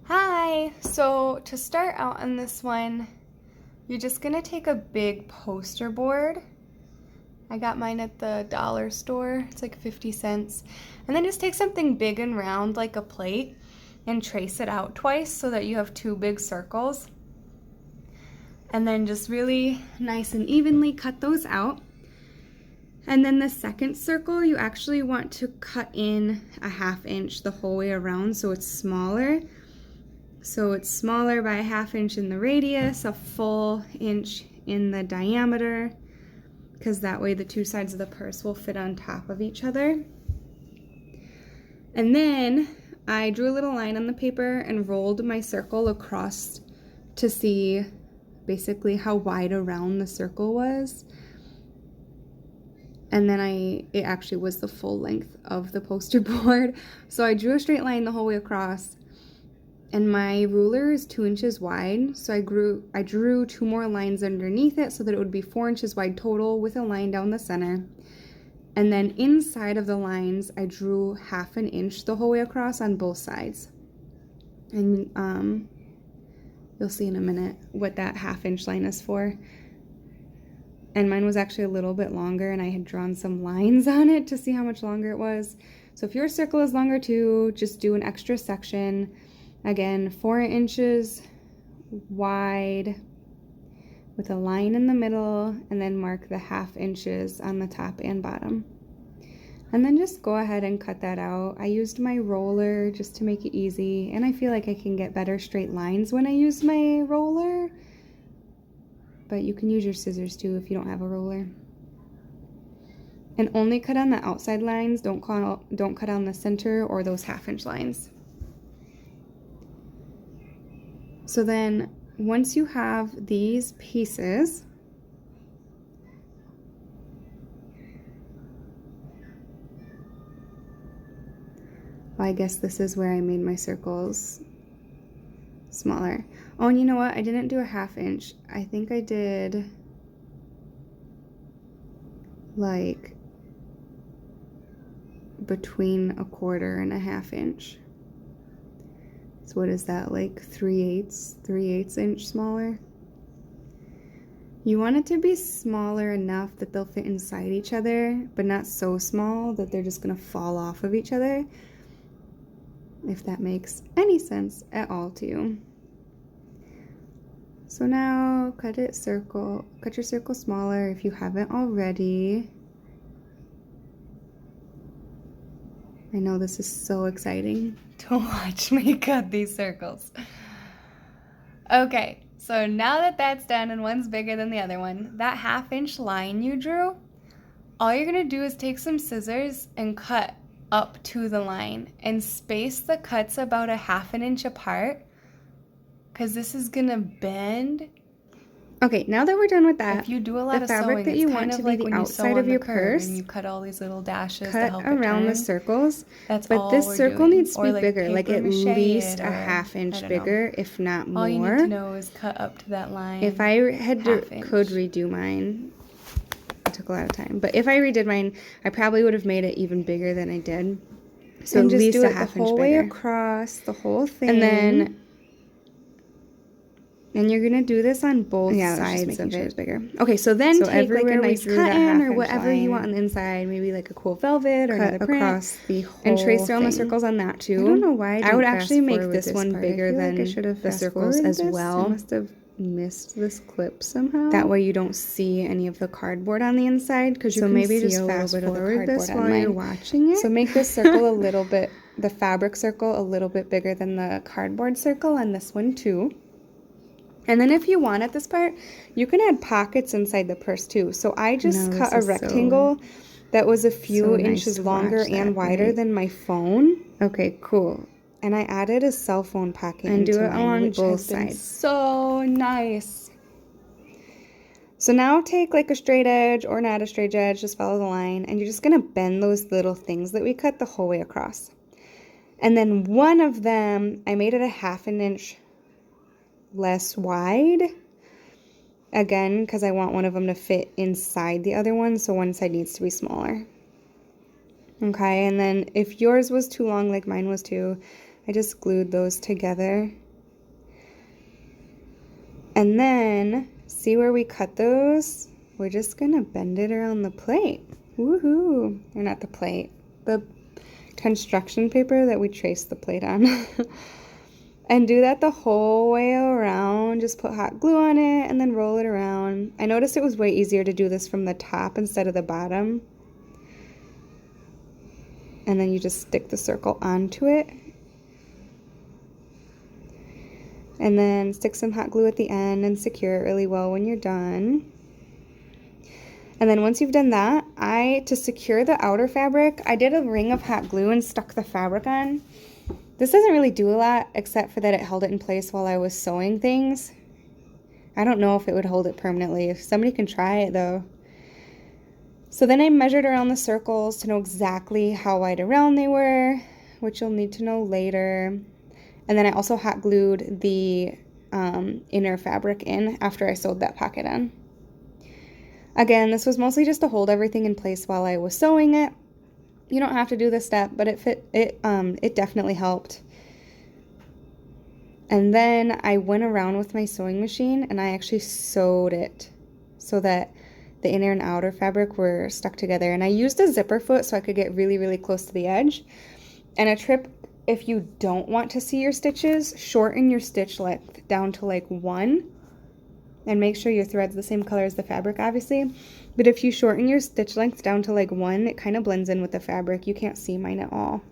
Hi! So to start out on this one, you're just gonna take a big poster board. I got mine at the dollar store. It's like 50 cents. And then just take something big and round like a plate and trace it out twice so that you have two big circles. And then just really nice and evenly cut those out. And then the second circle, you actually want to cut in a 1/2 inch the whole way around so it's smaller. So it's smaller by a 1/2 inch in the radius, a full inch in the diameter, because that way the two sides of the purse will fit on top of each other. And then I drew a little line on the paper and rolled my circle across to see basically how wide around the circle was. And then it actually was the full length of the poster board. So I drew a straight line the whole way across. And my ruler is 2 inches wide, so I drew 2 more lines underneath it so that it would be 4 inches wide total with a line down the center. And then inside of the lines, I drew 1/2 inch the whole way across on both sides. And you'll see in a minute what that 1/2 inch line is for. And mine was actually a little bit longer, and I had drawn some lines on it to see how much longer it was. So if your circle is longer too, just do an extra section. Again, 4 inches wide with a line in the middle, and then mark the 1/2 inches on the top and bottom. And then just go ahead and cut that out. I used my roller just to make it easy, and I feel like I can get better straight lines when I use my roller. But you can use your scissors too if you don't have a roller. And only cut on the outside lines, don't cut on the center or those 1/2 inch lines. So then once you have these pieces, well, I guess this is where I made my circles smaller. Oh, and you know what? I didn't do a 1/2 inch. I think I did like between 1/4 and a 1/2 inch. So what is that, like 3/8 inch smaller? You want it to be smaller enough that they'll fit inside each other, but not so small that they're just gonna fall off of each other, if that makes any sense at all to you. So now cut your circle smaller if you haven't already. I know this is so exciting to watch me cut these circles. Okay, so now that that's done and one's bigger than the other one, that 1/2 inch line you drew, all you're gonna do is take some scissors and cut up to the line and space the cuts about a 1/2 inch apart, because this is gonna bend. Okay, now that we're done with that, if you do a lot the of fabric sewing, that you want to be the outside of your purse, and you cut all these little dashes to cut help around it the turn. circles. That's but all this we're circle doing. needs to Or be like bigger, like at paper mache least it, a or 1/2 I inch don't know. bigger, if not more. All you need to know is cut up to that line. If I could 1/2 redo mine, it took a lot of time. But if I redid mine, I probably would have made it even bigger than I did. So And at just least do a it the 1/2 inch whole way bigger. across the whole thing. And you're gonna do this on both sides of it. Bigger. Okay, so then take like a nice cut-in or whatever you want on the inside, maybe like a cool velvet or another print, across the whole and trace around the thing. circles on that too. I don't know why I would actually make this one bigger than I should have the circles as well. I must have missed this clip somehow. That way you don't see any of the cardboard on the inside, because you so can maybe see just a little fast bit of the forward this cardboard on while mine. you're watching it. So make this circle a little bit, the fabric circle a little bit bigger than the cardboard circle on this one too. And then if you want at this part, you can add pockets inside the purse too. So I just cut a rectangle that was a few inches longer and wider than my phone. Okay, cool. And I added a cell phone pocket And do into it mine, on which both has been sides. so nice. So now take like a straight edge or not a straight edge, just follow the line, and you're just gonna bend those little things that we cut the whole way across. And then one of them, I made it a 1/2 inch less wide, again, because I want one of them to fit inside the other one, so one side needs to be smaller. Okay, and then if yours was too long like mine was too, I just glued those together. And then, see where we cut those? We're just gonna bend it around the plate. Woohoo! Or not the plate, the construction paper that we traced the plate on. And do that the whole way around. Just put hot glue on it and then roll it around. I noticed it was way easier to do this from the top instead of the bottom. And then you just stick the circle onto it. And then stick some hot glue at the end and secure it really well when you're done. And then once you've done that, to secure the outer fabric, I did a ring of hot glue and stuck the fabric on. This doesn't really do a lot, except for that it held it in place while I was sewing things. I don't know if it would hold it permanently. If somebody can try it though. So then I measured around the circles to know exactly how wide around they were, which you'll need to know later. And then I also hot glued the inner fabric in after I sewed that pocket on. Again, this was mostly just to hold everything in place while I was sewing it. You don't have to do this step, but it definitely helped. And then I went around with my sewing machine and I actually sewed it so that the inner and outer fabric were stuck together. And I used a zipper foot so I could get really, really close to the edge. And a tip, if you don't want to see your stitches, shorten your stitch length down to like 1. And make sure your thread's the same color as the fabric, obviously. But if you shorten your stitch length down to like 1, it kind of blends in with the fabric. You can't see mine at all.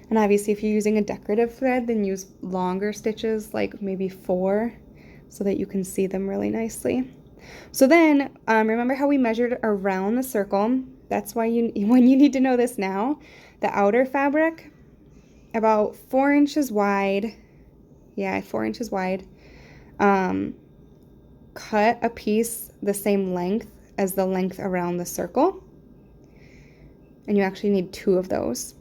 And obviously, if you're using a decorative thread, then use longer stitches, like maybe 4, so that you can see them really nicely. So then, remember how we measured around the circle? That's why when you need to know this now. The outer fabric, about 4 inches wide. Yeah, 4 inches wide. Cut a piece the same length as the length around the circle. And you actually need 2 of those.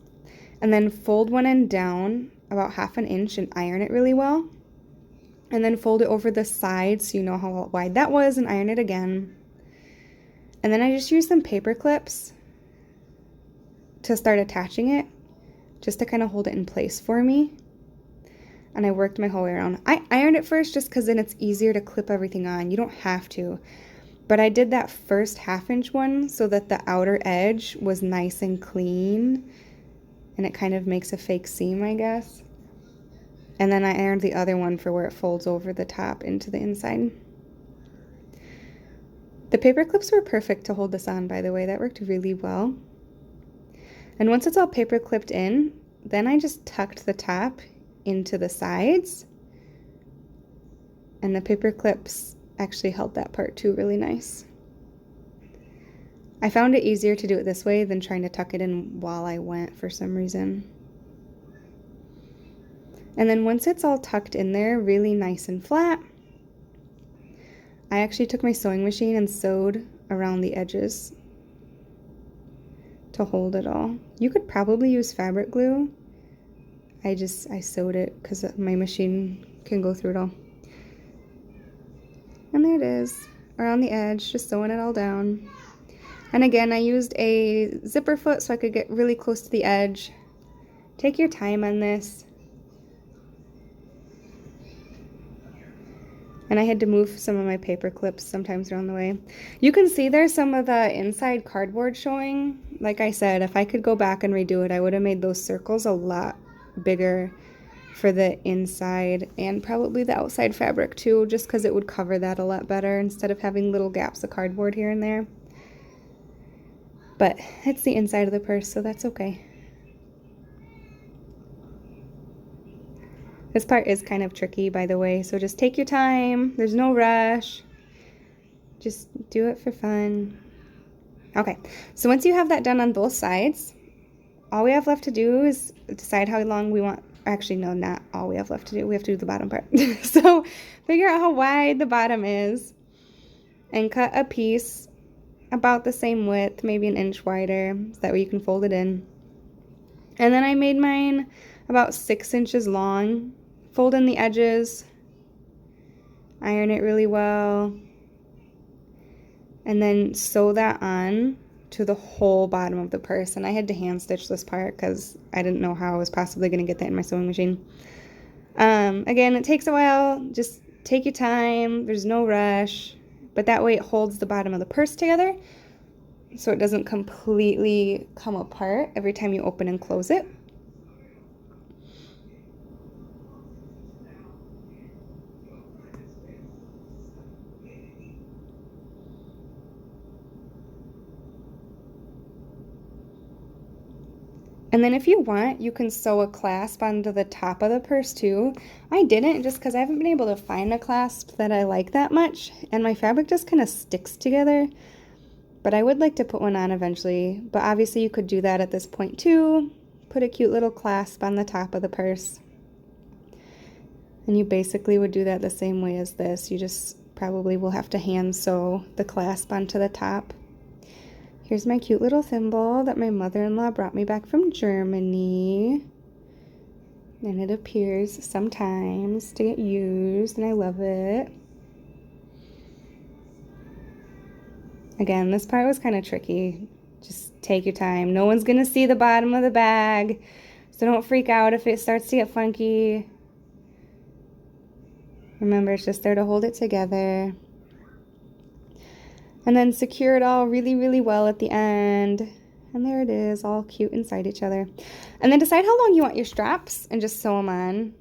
And then fold one end down about 1/2 inch and iron it really well. And then fold it over the side so you know how wide that was and iron it again. And then I just used some paper clips to start attaching it, just to kind of hold it in place for me. And I worked my whole way around. I ironed it first just because then it's easier to clip everything on. You don't have to. But I did that first 1/2 inch one so that the outer edge was nice and clean. And it kind of makes a fake seam, I guess. And then I ironed the other one for where it folds over the top into the inside. The paper clips were perfect to hold this on, by the way. That worked really well. And once it's all paper clipped in, then I just tucked the top into the sides. And the paper clips actually held that part too really nice. I found it easier to do it this way than trying to tuck it in while I went for some reason. And then once it's all tucked in there really nice and flat, I actually took my sewing machine and sewed around the edges to hold it all. You could probably use fabric glue. I sewed it because my machine can go through it all. And there it is, around the edge, just sewing it all down. And again, I used a zipper foot so I could get really close to the edge. Take your time on this. And I had to move some of my paper clips sometimes around the way. You can see there's some of the inside cardboard showing. Like I said, if I could go back and redo it, I would have made those circles a lot bigger for the inside and probably the outside fabric too, just because it would cover that a lot better instead of having little gaps of cardboard here and there. But it's the inside of the purse, so that's okay. This part is kind of tricky, by the way, so just take your time. There's no rush. Just do it for fun. Okay, so once you have that done on both sides, all we have left to do is decide how long we want. Actually, no, not all we have left to do. We have to do the bottom part. So figure out how wide the bottom is and cut a piece about the same width, maybe an inch wider, so that way you can fold it in. And then I made mine about 6 inches long. Fold in the edges, iron it really well, and then sew that on to the whole bottom of the purse. And I had to hand stitch this part because I didn't know how I was possibly going to get that in my sewing machine. Again, it takes a while. Just take your time. There's no rush. But that way it holds the bottom of the purse together so it doesn't completely come apart every time you open and close it. And then if you want, you can sew a clasp onto the top of the purse too. I didn't just because I haven't been able to find a clasp that I like that much, and my fabric just kind of sticks together. But I would like to put one on eventually. But obviously you could do that at this point too. Put a cute little clasp on the top of the purse. And you basically would do that the same way as this. You just probably will have to hand sew the clasp onto the top. Here's my cute little thimble that my mother-in-law brought me back from Germany. And it appears sometimes to get used, and I love it. Again, this part was kind of tricky. Just take your time. No one's going to see the bottom of the bag, so don't freak out if it starts to get funky. Remember, it's just there to hold it together. And then secure it all really, really well at the end. And there it is, all cute inside each other. And then decide how long you want your straps and just sew them on.